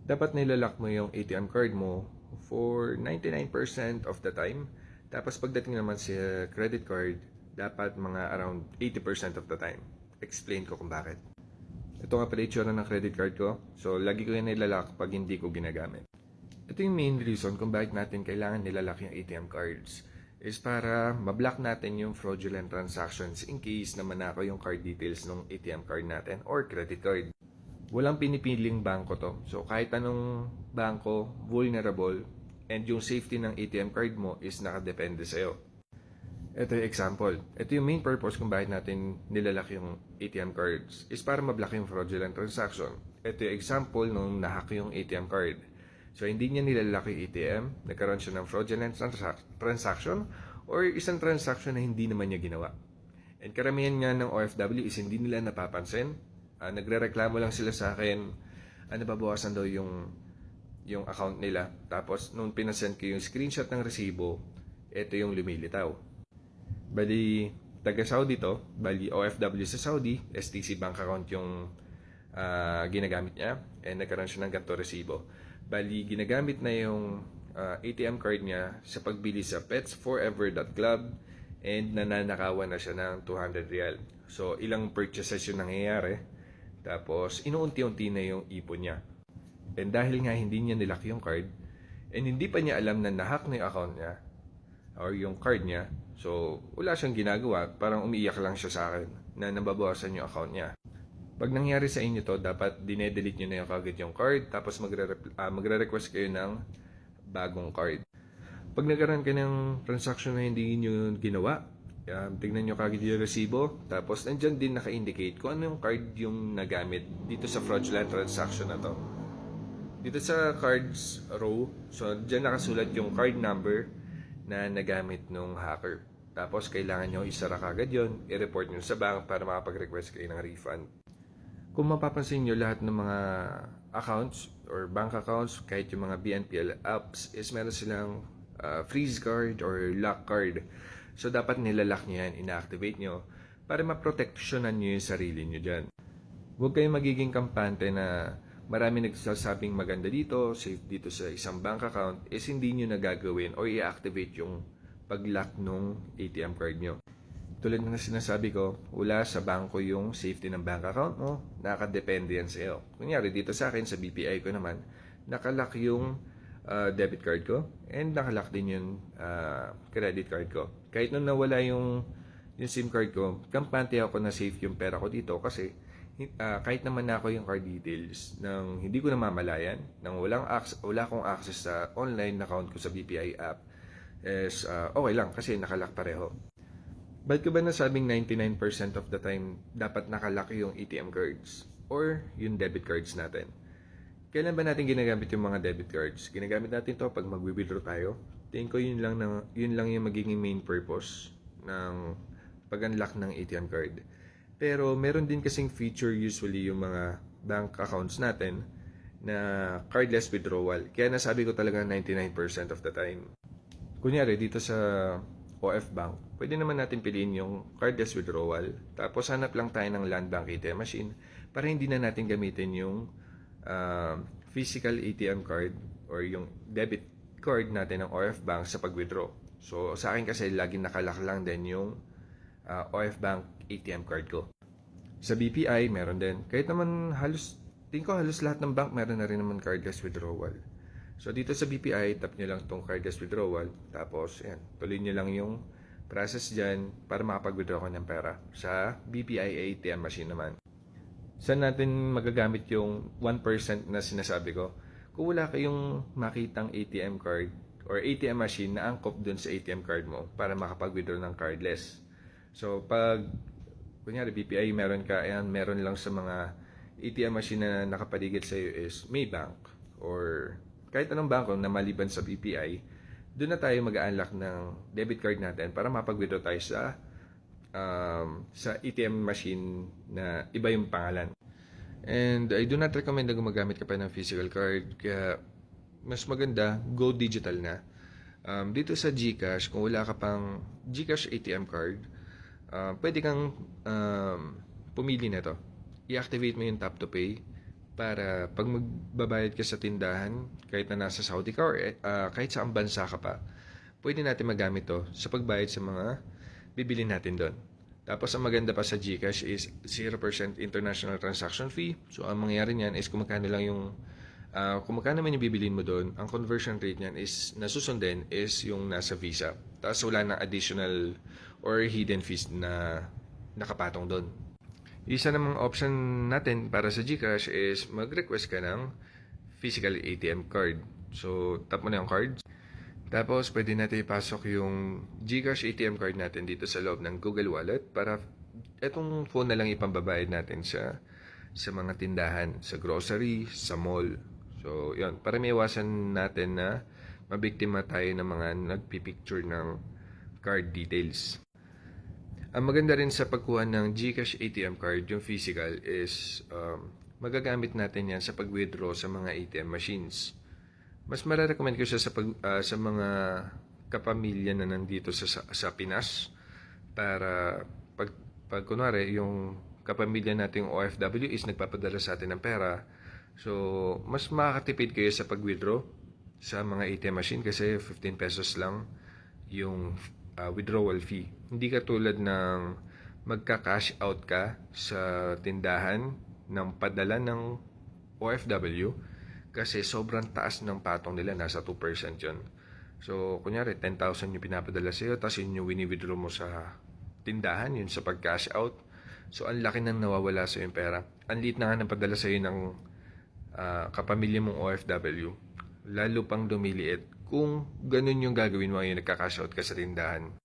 dapat nilalock mo yung ATM card mo for 99% of the time. Tapos pagdating naman sa credit card, dapat mga around 80% of the time. Explain ko kung bakit. Ito nga pala itsura ng credit card ko. So, lagi ko yan nilalock pag hindi ko ginagamit. Ito yung main reason kung bakit natin kailangan nilalock yung ATM cards is para mablock natin yung fraudulent transactions in case na manakaw yung card details ng ATM card natin or credit card. Walang pinipiling bangko to. So, kahit anong bangko, vulnerable, and yung safety ng ATM card mo is nakadepende sa'yo. Ito yung example. Ito yung main purpose kung bakit natin nilalak yung ATM cards is para mablock yung fraudulent transaction. Ito yung example nung nahack yung ATM card. So, hindi niya nilalak yung ATM, nagkaroon siya ng fraudulent transaction or isang transaction na hindi naman niya ginawa. And karamihan nga ng OFW is hindi nila napapansin. Nagre-reklamo lang sila sa akin, nababawasan daw yung account nila. Tapos, nung pinasend ko yung screenshot ng resibo, ito yung lumilitaw. Bali, taga-Saudi to. Bali, OFW sa Saudi, STC bank account yung ginagamit niya. And nagkaroon siya ng ganito resibo. Bali, ginagamit na yung ATM card niya sa pagbili sa petsforever.club and nananakawan na siya ng 200 real. So, ilang purchases yung nangyayari. Tapos, inuunti-unti na yung ipon niya. And dahil nga hindi niya nilock yung card, and hindi pa niya alam na nahack na yung account niya, or yung card niya, so wala siyang ginagawa, parang umiiyak lang siya sa akin na nababawasan yung account niya. Pag nangyari sa inyo to, dapat dinedelete nyo na yung kagad yung card, tapos magre-request kayo ng bagong card. Pag nagkaroon ka ng transaction na hindi nyo ginawa, tignan nyo kagad yung resibo, tapos nandyan din naka-indicate kung ano yung card yung nagamit dito sa fraudulent transaction na to. Dito sa cards row, so dyan nakasulat yung card number na nagamit nung hacker. Tapos kailangan nyo isara kagad yun, i-report nyo sa bank para makapag-request kayo ng refund. Kung mapapansin nyo lahat ng mga accounts or bank accounts, kahit yung mga BNPL apps, is meron silang freeze card or lock card. So dapat nilalock nyo yan, ina-activate nyo para maproteksyonan nyo yung sarili nyo dyan. Huwag kayong magiging kampante na marami nagsasabing maganda dito, safe dito sa isang bank account, is hindi nyo nagagawin o i-activate yung pag-lock nung ATM card nyo. Tulad ng sinasabi ko, wala sa bangko yung safety ng bank account mo, nakadepende yan sa iyo. Kunyari dito sa akin, sa BPI ko naman, nakalock yung debit card ko and nakalock din yung credit card ko. Kahit nung nawala yung SIM card ko, kampante ako na safe yung pera ko dito kasi kahit naman na ako yung card details nang hindi ko namamalayan, nang wala akong access sa online account ko sa BPI app, is okay lang kasi nakalock pareho. Ba't ko ba nasabing 99% of the time dapat nakalock yung ATM cards or yung debit cards natin? Kailan ba natin ginagamit yung mga debit cards? Ginagamit natin to pag mag-withdraw tayo. Tingin ko yun lang yung magiging main purpose ng pag-unlock ng ATM card. Pero meron din kasing feature usually yung mga bank accounts natin na cardless withdrawal. Kaya nasabi ko talaga 99% of the time. Kunyari dito sa OF Bank, pwede naman natin piliin yung cardless withdrawal. Tapos hanap lang tayo ng Land Bank ATM machine para hindi na natin gamitin yung physical ATM card or yung debit card natin ng OF Bank sa pag-withdraw. So sa akin kasi laging nakalock lang din yung OF Bank ATM card ko. Sa BPI, meron din. Kahit naman tingin ko halos lahat ng bank meron na rin naman cardless withdrawal. So dito sa BPI, tap nyo lang tong cardless withdrawal. Tapos, yan, tuloy nyo lang yung process dyan para makapag-withdraw ko ng pera. Sa BPI ATM machine naman. Saan natin magagamit yung 1% na sinasabi ko? Kung wala kayong makitang ATM card or ATM machine na angkop dun sa ATM card mo para makapag-withdraw ng cardless. So, pag, kunyari, BPI meron ka, ayan, meron lang sa mga ATM machine na nakapaligid sa iyo is Maybank or kahit anong bangko na maliban sa BPI, doon na tayo mag-unlock ng debit card natin para mapag-withdraw tayo sa ATM machine na iba yung pangalan. And I do not recommend na gumagamit ka pa ng physical card, kaya mas maganda, go digital na. Dito sa GCash, kung wala ka pang GCash ATM card, pwede kang pumili na to. I-activate mo yung tap to pay para pag magbabayad ka sa tindahan, kahit na nasa Saudi ka or kahit saan bansa ka pa, pwede natin magamit to sa pagbayad sa mga bibili natin doon. Tapos ang maganda pa sa GCash is 0% international transaction fee. So ang mangyayari niyan is kung magkano man yung bibilin mo doon, ang conversion rate niyan is nasusundin is yung nasa Visa. Tapos wala na additional or hidden fees na nakapatong doon. Isa namang option natin para sa GCash is mag-request ka ng physical ATM card. So tap mo na yung card. Tapos pwede natin ipasok yung GCash ATM card natin dito sa loob ng Google Wallet para etong phone na lang ipambabayad natin sa mga tindahan, sa grocery, sa mall. So, yun. Para may iwasan natin na mabiktima tayo ng mga nagpipicture ng card details. Ang maganda rin sa pagkuha ng GCash ATM card, yung physical, is magagamit natin yan sa pag-withdraw sa mga ATM machines. Mas mararecommend ko siya sa mga kapamilya na nandito sa Pinas para pag kunwari yung kapamilya nating OFW is nagpapadala sa atin ng pera. So, mas makakatipid kayo sa pag-withdraw sa mga ATM machine kasi 15 pesos lang yung withdrawal fee. Hindi katulad ng magka-cash out ka sa tindahan ng padala ng OFW kasi sobrang taas ng patong nila, nasa 2% yun. So, kunyari, 10,000 yung pinapadala sa'yo, tapos yun yung wini-withdraw mo sa tindahan, yun sa pag-cash out. So, ang laki nang nawawala sa yung pera. Ang liit na nga ng padala sa iyo ng kapamilya mong OFW. Lalo pang dumiliit kung ganun yung gagawin mo ngayon, nagka-cash out ka sa tindahan.